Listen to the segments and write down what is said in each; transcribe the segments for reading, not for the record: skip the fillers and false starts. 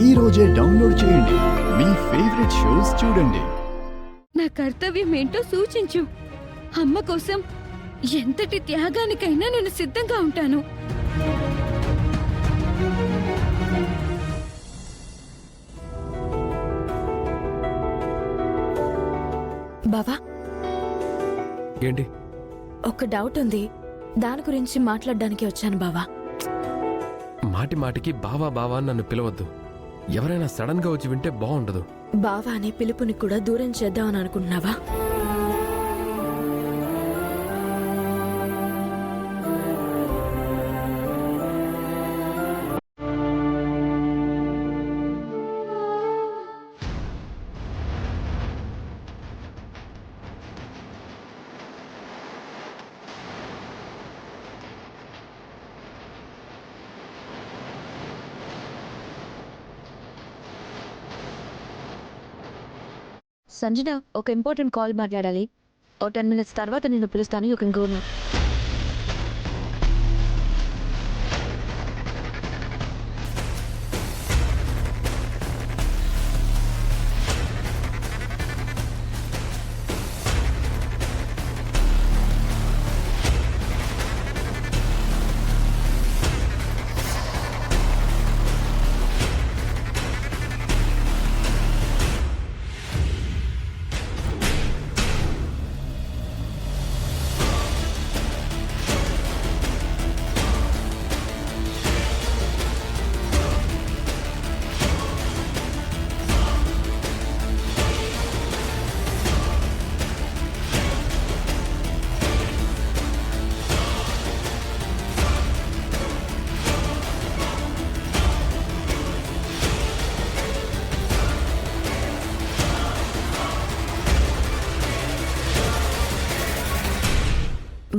ఈ రోజే డౌన్లోడ్ చేయండి. మీ ఫేవరెట్ షోస్ చూడండి. నా కర్తవ్యం ఏంటో సూచించు. అమ్మ కోసం ఎంతటి త్యాగానికైనా నేను సిద్ధంగా ఉంటాను. బావా, ఏంటి? ఒక డౌట్ ఉంది, దాని గురించి మాట్లాడడానికి వచ్చాను బావా. మాటి మాటికి బావా బావా అని నన్ను పిలవద్దు. ఎవరైనా సడన్ గా వచ్చి వింటే బాగుండదు. బావా అనే పిలుపుని కూడా దూరం చేద్దామని అనుకుంటున్నావా? సంజన, ఒక ఇంపార్టెంట్ కాల్ మాట్లాడాలి. ఓ 10 minutes తర్వాత నేను పిలుస్తాను. You can go now.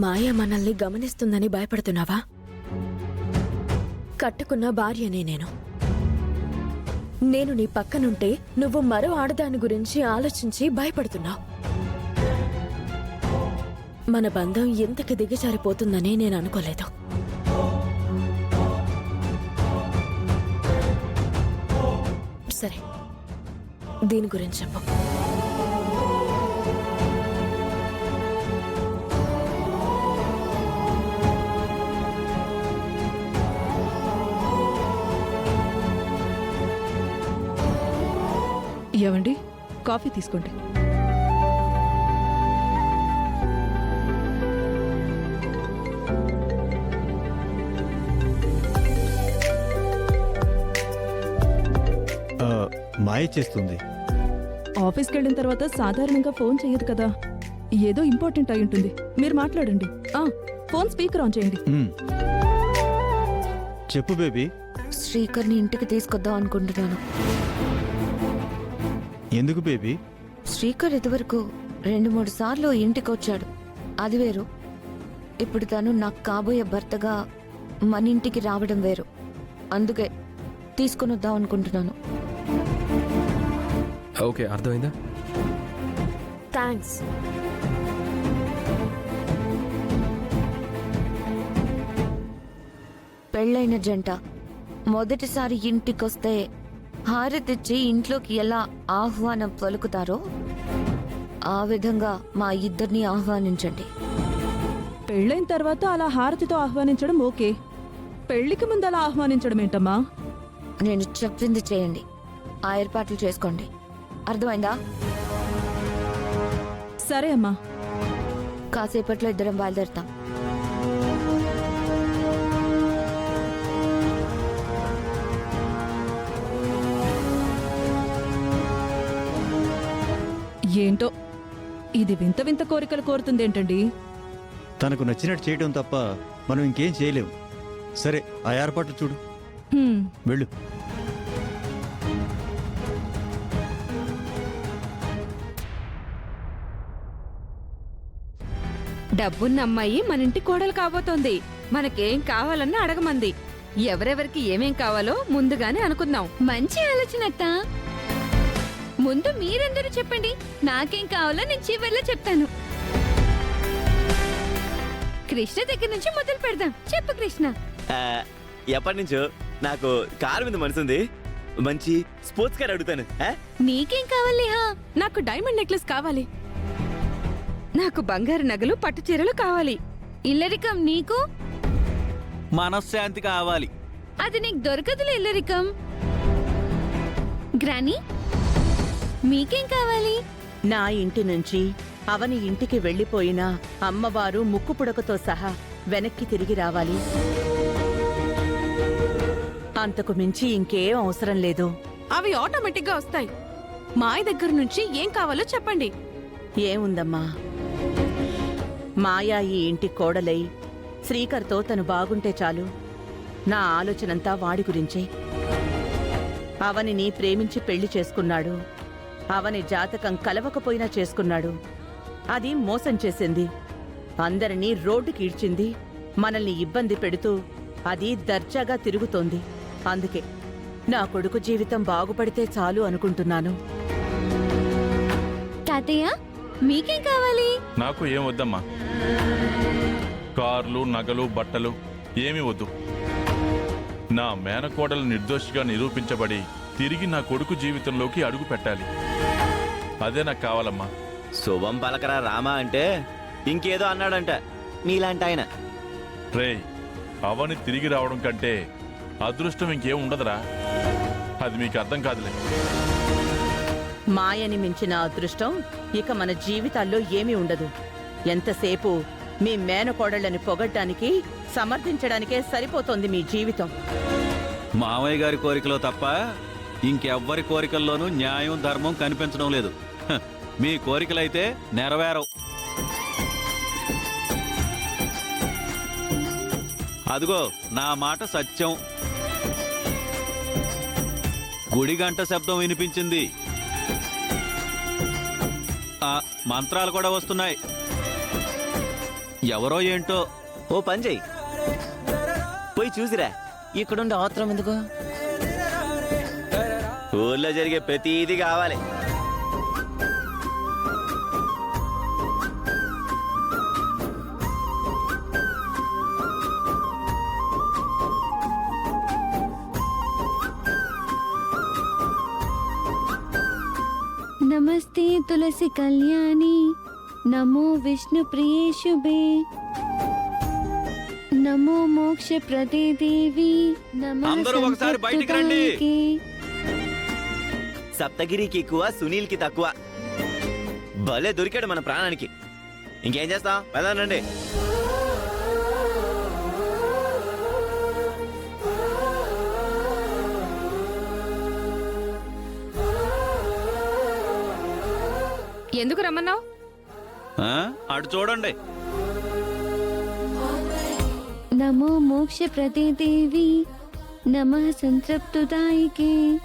Maya మనల్ని గమనిస్తుందని భయపడుతున్నావా? కట్టుకున్న భార్యనే నేను నీ పక్కనుంటే నువ్వు మరో ఆడదాని గురించి ఆలోచించి భయపడుతున్నావు. మన బంధం ఎంతకి దిగజారిపోతుందని నేను అనుకోలేదు. సరే, దీని గురించి చెప్పు. ఏవండి, కాఫీ తీసుకోండి. మాయ చేస్తుంది. ఆఫీస్కి వెళ్ళిన తర్వాత సాధారణంగా ఫోన్ చేయదు కదా, ఏదో ఇంపార్టెంట్ అయి ఉంటుంది. మీరు మాట్లాడండి. ఫోన్ స్పీకర్ ఆన్ చేయండి. చెప్పు బేబీ. శ్రీకర్ని ఇంటికి తీసుకొద్దాం అనుకుంటున్నాను. ఎందుకు బేబీ? శ్రీకర్ ఇదివరకు 2-3 సార్లు ఇంటికి వచ్చాడు, అది వేరు. ఇప్పుడు తను నాకు కాబోయే భర్తగా మన ఇంటికి రావడం వేరు. అందుకే తీసుకుని వద్దాం అనుకుంటున్నాను. ఓకే, అర్థమైందా? థ్యాంక్స్. పెళ్ళైన జంట మొదటిసారి ఇంటికొస్తే హారతిచ్చి ఇంట్లోకి ఎలా ఆహ్వానం పలుకుతారో ఆ విధంగా మా ఇద్దరిని ఆహ్వానించండి. పెళ్ళైన తర్వాత అలా హారతితో ఆహ్వానించడం ఓకే, పెళ్లికి ముందు అలా ఆహ్వానించడం ఏంటమ్మా? నేను చెప్పింది చేయండి, ఆ ఏర్పాట్లు చేసుకోండి. అర్థమైందా? సరే అమ్మా. కాసేపట్లో ఇద్దరం బయలుదేరుతాం. ఏంటో ఇది వింత వింత కోరికలు కోరుతుందేంటండి? తనకు నచ్చినట్టు చేయడం తప్ప మనం ఇంకేం చేయలేము. సరే, ఆ ఏర్పాట్లు చూడు. వెళ్ళు. డబ్బున్న అమ్మాయి మన ఇంటి కోడలు కాబోతోంది. మనకేం కావాలన్నా అడగమంది. ఎవరెవరికి ఏమేం కావాలో ముందుగానే అనుకుందాం. మంచి ఆలోచన అత్త. ముందు మీరందరూ చెప్పండి, నాకేం కావాలో నేను చివర్లో చెప్తాను. కృష్ణ దగ్గర నుంచి మొదలు పెడదాం. చెప్పు కృష్ణ. ఎప్పటి నుంచో నాకు కారు మీద మనసుంది. మంచి స్పోర్ట్స్ కార్ అడుగుతాను. ఆ? నీకేం కావాలి హా? నాకు డైమండ్ నెక్లెస్ కావాలి. నాకు బంగారు నగలు పట్టు చీరలు కావాలి. ఇల్లరికం నీకు? మనశ్శాంతి కావాలి. అది నీకు దొరకదులే ఇల్లరికం. గ్రానీ మీకేం కావాలి? నా ఇంటి నుంచి అవని ఇంటికి వెళ్లిపోయిన అమ్మవారు ముక్కు పుడకతో సహా వెనక్కి తిరిగి రావాలి. అంతకు మించి ఇంకేం అవసరం లేదు. అవి ఆటోమేటిక్ గా వస్తాయి. మాయ దగ్గర నుంచి ఏం కావాలో చెప్పండి. ఏముందమ్మా, మాయా ఈ ఇంటి కోడలై శ్రీకర్తో తను బాగుంటే చాలు. నా ఆలోచనంతా వాడి గురించే. అవనిని ప్రేమించి పెళ్లి చేసుకున్నాడు. అవని జాతకం కలవకపోయినా చేసుకున్నాడు. అది మోసం చేసింది. అందరినీ రోడ్డుకి ఈడ్చింది. మనల్ని ఇబ్బంది పెడుతూ అది దర్జాగా తిరుగుతోంది. అందుకే నా కొడుకు జీవితం బాగుపడితే చాలు అనుకుంటున్నాను. తాతయ్య మీకేం కావాలి? నాకు ఏం వద్దమ్మా. కార్లు, నగలు, బట్టలు ఏమీ వద్దు. నా మేనకోడలు నిర్దోషిగా నిరూపించబడి తిరిగి నా కొడుకు జీవితంలోకి అడుగు పెట్టాలి. అదే నాకు కావాలమ్మా. శుభం పలకరా రామా అంటే ఇంకేదో అన్నాడంట నీలాంటి ఆయన. రేయ్, అవని తిరిగి రావడం కంటే అదృష్టం ఇంకేం ఉండదురా. అది మీకు అర్థం కాదులే. మాయని మించిన అదృష్టం ఇక మన జీవితాల్లో ఏమీ ఉండదు. ఎంతసేపు మీ మేనకోడళ్ళని పొగడ్డానికి, సమర్థించడానికే సరిపోతోంది మీ జీవితం. మామయ్య గారి కోరికలో తప్ప ఇంకెవ్వరి కోరికల్లోనూ న్యాయం, ధర్మం కనిపించడం లేదు. హ, మీ కోరికలైతే నెరవేరవు. అదిగో నా మాట సత్యం. గుడి గంట శబ్దం వినిపించింది. ఆ మంత్రాలు కూడా వస్తున్నాయి. ఎవరో ఏంటో. ఓ పని చెయ్యి, పోయి చూసిరా. ఇక్కడుండే అవసరం ఎందుకు? ఊర్లో జరిగే ప్రతిదీ కావాలి. నమస్తే తులసి కళ్యాణి, నమో విష్ణు ప్రియే శుభే, నమో మోక్ష ప్రదే దేవి, నమః అందరూ ఒకసారి బయటికి రండి. సంపత్ప్రదాయకే. సప్తగిరికి ఎక్కువ, సునీల్కి తక్కువ. భలే దొరికాడు మన ప్రాణానికి. ఇంకేం చేస్తాం, వెళ్దానండి. ఎందుకు రమ్మన్నావు? ఆ, అటు చూడండి. నమో మోక్ష ప్రదే దేవి, నమః సంతృప్తుదాయికే.